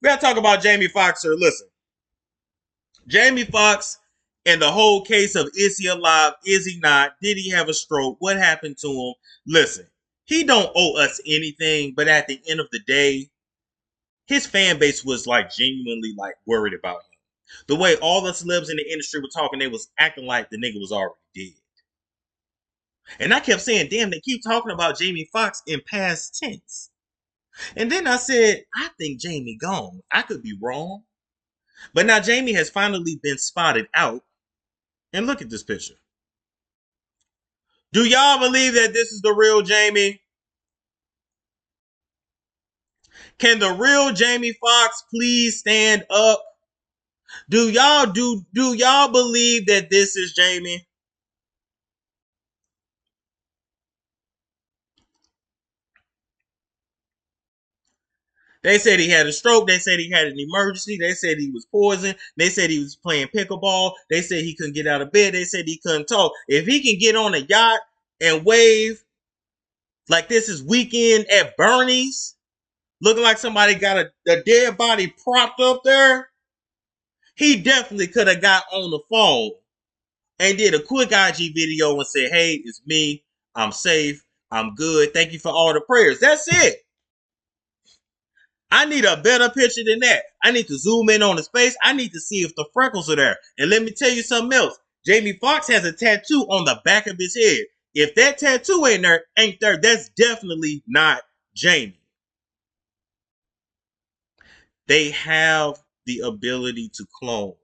We gotta talk about Jaime Foxx here. Listen, Jaime Foxx and the whole case of is he alive? Is he not? Did he have a stroke? What happened to him? Listen, he don't owe us anything, but at the end of the day, his fan base was like genuinely like worried about him. The way all the celebs in the industry were talking, they was acting like the nigga was already dead. And I kept saying, damn, they keep talking about Jaime Foxx in past tense. And then I said, I think Jaime gone. I could be wrong. But now Jaime has finally been spotted out. And look at this picture. Do y'all believe that this is the real Jaime? Can the real Jaime Foxx please stand up? Do y'all believe that this is Jaime? They said he had a stroke. They said he had an emergency. They said he was poisoned. They said he was playing pickleball. They said he couldn't get out of bed. They said he couldn't talk. If he can get on a yacht and wave like this is Weekend at Bernie's, looking like somebody got a dead body propped up there, he definitely could have got on the phone and did a quick IG video and said, hey, it's me. I'm safe. I'm good. Thank you for all the prayers. That's it. I need a better picture than that. I need to zoom in on his face. I need to see if the freckles are there. And let me tell you something else. Jaime Foxx has a tattoo on the back of his head. If that tattoo ain't there, that's definitely not Jaime. They have the ability to clone.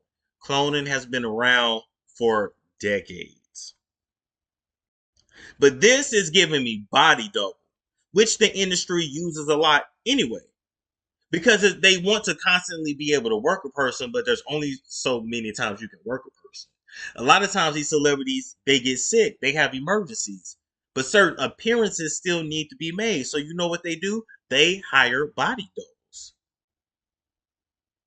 Cloning has been around for decades. But this is giving me body double, which the industry uses a lot anyway. Because they want to constantly be able to work a person, but there's only so many times you can work a person. A lot of times these celebrities, they get sick. They have emergencies. But certain appearances still need to be made. So you know what they do? They hire body doubles.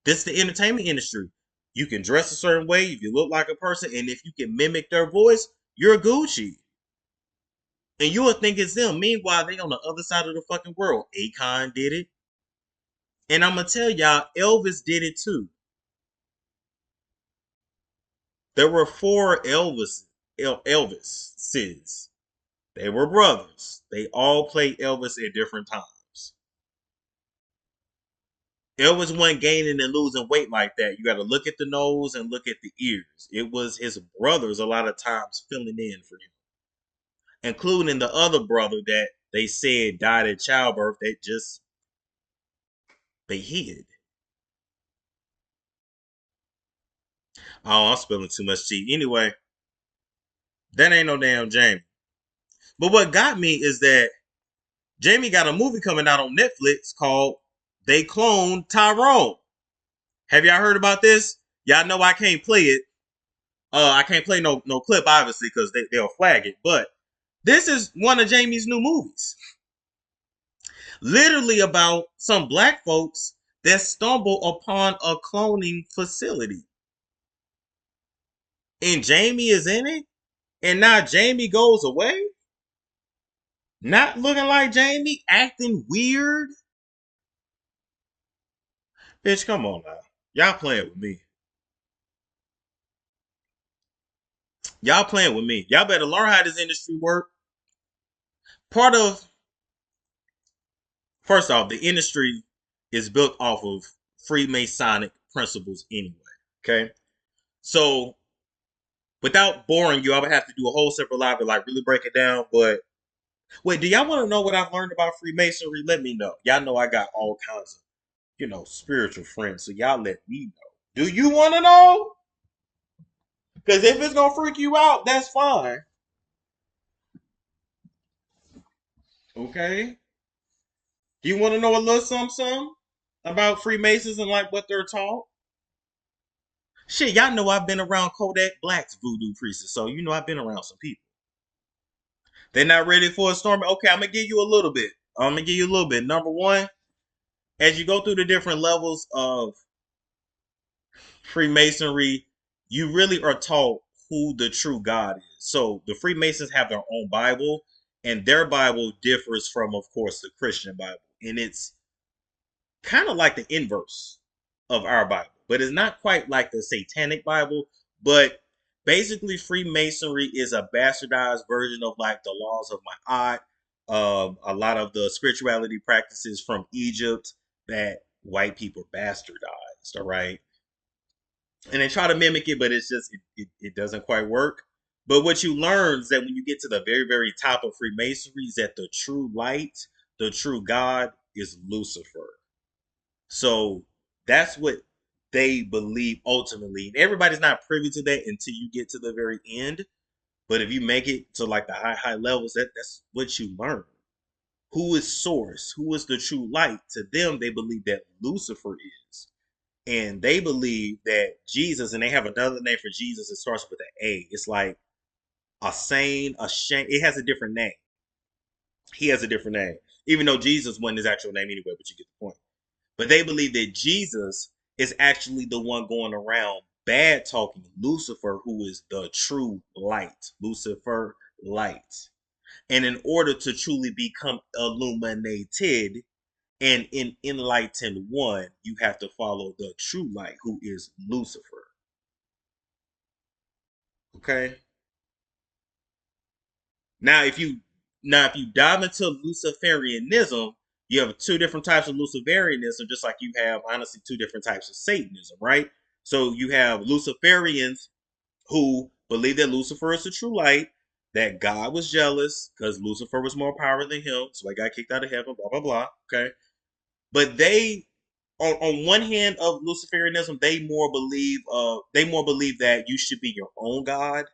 This is the entertainment industry. You can dress a certain way if you look like a person, and if you can mimic their voice, you're Gucci. And you will think it's them. Meanwhile, they on the other side of the fucking world. Akon did it. And I'm going to tell y'all, Elvis did it too. There were 4 Elvises. They were brothers. They all played Elvis at different times. Elvis wasn't gaining and losing weight like that. You got to look at the nose and look at the ears. It was his brothers a lot of times filling in for him, including the other brother that they said died at childbirth. They hid. Oh, I'm spilling too much tea. Anyway, that ain't no damn Jaime. But what got me is that Jaime got a movie coming out on Netflix called They Cloned Tyrone. Have y'all heard about this? Y'all know I can't play it. I can't play no clip, obviously, because they'll flag it. But this is one of Jaime's new movies. Literally about some black folks that stumble upon a cloning facility. And Jaime is in it? And now Jaime goes away? Not looking like Jaime? Acting weird? Bitch, come on now. Y'all playing with me. Y'all playing with me. Y'all better learn how this industry work. First off, the industry is built off of Freemasonic principles anyway. Okay? So, without boring you, I would have to do a whole separate live and like really break it down. But wait, do y'all want to know what I've learned about Freemasonry? Let me know. Y'all know I got all kinds of, spiritual friends. So y'all let me know. Do you want to know? Because if it's gonna freak you out, that's fine. Okay. Do you want to know a little something about Freemasons and like what they're taught? Shit, y'all know I've been around Kodak Black's voodoo priestess, so I've been around some people. They're not ready for a storm. Okay, I'm gonna give you a little bit. Number one, as you go through the different levels of Freemasonry, you really are taught who the true God is. So the Freemasons have their own Bible, and their Bible differs from, of course, the Christian Bible. And it's kind of like the inverse. of our Bible, but it's not quite like the Satanic Bible. But basically, Freemasonry is a bastardized version of like the laws of Ma'at, a lot of the spirituality practices from Egypt that white people bastardized. All right, and they try to mimic it, but it's just it doesn't quite work. But what you learn is that when you get to the very, very top of Freemasonry, is that the true light, the true God, is Lucifer. So that's what they believe ultimately. Everybody's not privy to that until you get to the very end. But if you make it to like the high levels, that's what you learn. Who is source? Who is the true light? To them, they believe that Lucifer is. And they believe that Jesus, and they have another name for Jesus, it starts with an A. It's like a sane, a shame. It has a different name. He has a different name. Even though Jesus wasn't his actual name anyway, but you get the point. But they believe that Jesus is actually the one going around bad talking Lucifer, who is the true light. Lucifer, light. And in order to truly become illuminated and in enlightened one, you have to follow the true light, who is Lucifer. Okay. Now, if you dive into Luciferianism, you have two different types of Luciferianism, just like you have honestly two different types of Satanism, right? So you have Luciferians who believe that Lucifer is the true light, that God was jealous because Lucifer was more powerful than him, so he got kicked out of heaven, blah blah blah. Okay. But they on one hand of Luciferianism, they more believe that you should be your own God,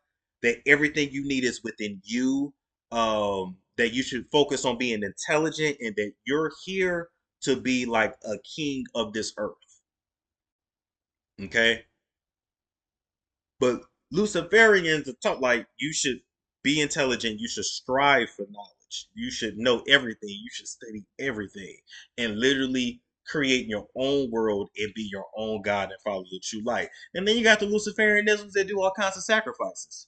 that everything you need is within you, that you should focus on being intelligent, and that you're here to be like a king of this earth. Okay, but Luciferians are taught like you should be intelligent, you should strive for knowledge, you should know everything, you should study everything, and literally create your own world and be your own God and follow the true light. And then you got the Luciferianisms that do all kinds of sacrifices.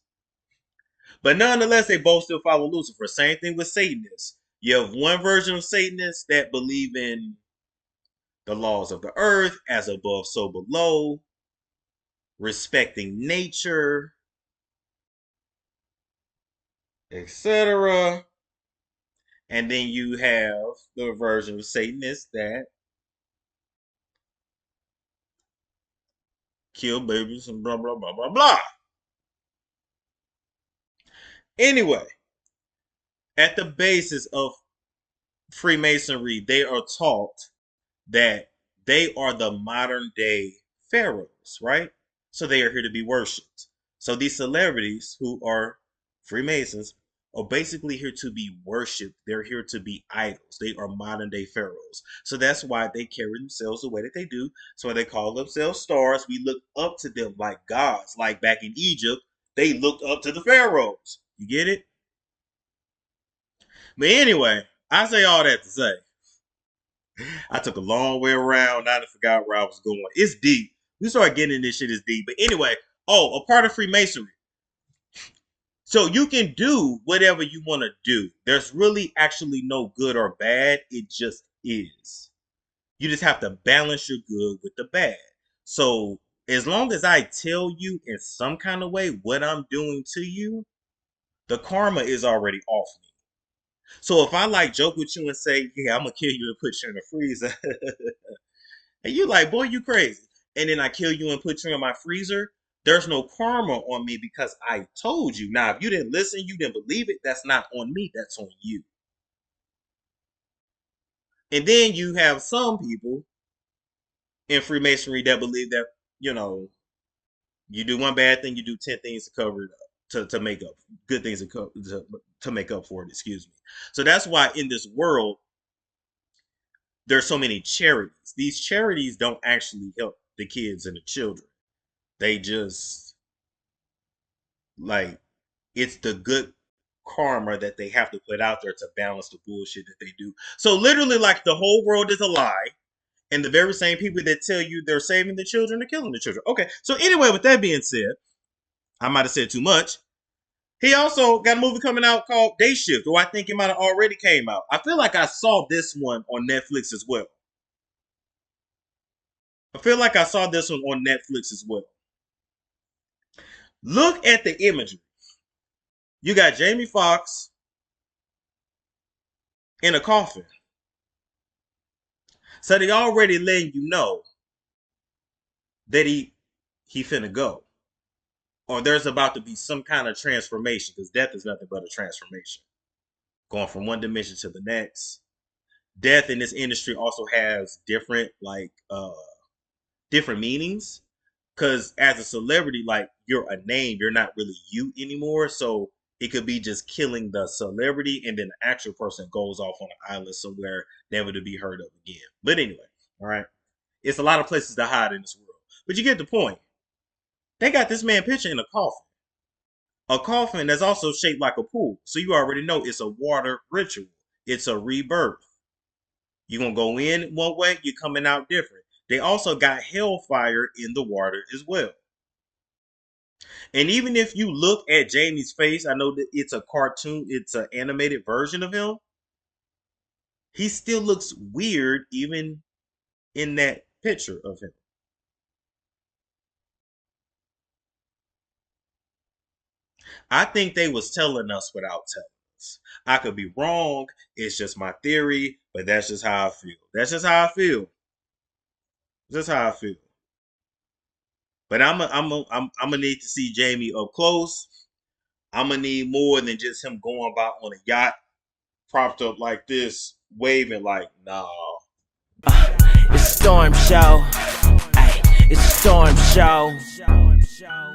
But nonetheless, they both still follow Lucifer. Same thing with Satanists. You have one version of Satanists that believe in the laws of the earth, as above, so below, respecting nature, etc. And then you have the version of Satanists that kill babies and blah, blah, blah, blah, blah. Anyway, at the basis of Freemasonry, they are taught that they are the modern day pharaohs, right? So they are here to be worshipped. So these celebrities who are Freemasons are basically here to be worshipped. They're here to be idols. They are modern day pharaohs. So that's why they carry themselves the way that they do. So why they call themselves stars. We look up to them like gods. Like back in Egypt, they looked up to the pharaohs. You get it? But anyway, I say all that to say I took a long way around. Now I forgot where I was going. It's deep. We start getting in this shit is deep. But anyway, a part of Freemasonry. So you can do whatever you want to do. There's really actually no good or bad. It just is. You just have to balance your good with the bad. So as long as I tell you in some kind of way what I'm doing to you, the karma is already off me. So if I like joke with you and say, yeah, I'm gonna kill you and put you in the freezer, and you like, boy, you crazy. And then I kill you and put you in my freezer. There's no karma on me because I told you. Now, if you didn't listen, you didn't believe it, that's not on me, that's on you. And then you have some people in Freemasonry that believe that, you know, you do one bad thing, you do 10 things to cover it up, to make up good things to make up for it, excuse me. So that's why in this world, there's so many charities. These charities don't actually help the kids and the children. They just like it's the good karma that they have to put out there to balance the bullshit that they do. So literally, like the whole world is a lie, and the very same people that tell you they're saving the children are killing the children. Okay, so anyway, with that being said, I might have said too much. He also got a movie coming out called Day Shift, or I think it might have already came out. I feel like I saw this one on Netflix as well. feel like I saw this one on Netflix as well. Look at the imagery. You got Jaime Foxx in a coffin. So they already letting you know that he finna go. Or there's about to be some kind of transformation, because death is nothing but a transformation. Going from one dimension to the next. Death in this industry also has different different meanings. Because as a celebrity, like, you're a name, you're not really you anymore. So it could be just killing the celebrity, and then the actual person goes off on an island somewhere, never to be heard of again. But anyway, all right, it's a lot of places to hide in this world. But you get the point. They got this man picture in a coffin. A coffin that's also shaped like a pool. So you already know it's a water ritual. It's a rebirth. You're going to go in one way, you're coming out different. They also got hellfire in the water as well. And even if you look at Jamie's face, I know that it's a cartoon, it's an animated version of him. He still looks weird even in that picture of him. I think they was telling us without telling us. I could be wrong. It's just my theory, but that's just how I feel. That's just how I feel. That's how I feel. But I'm gonna need to see Jamie up close. I'm gonna need more than just him going about on a yacht, propped up like this, waving like, nah. It's a storm show. Ay, it's a storm show.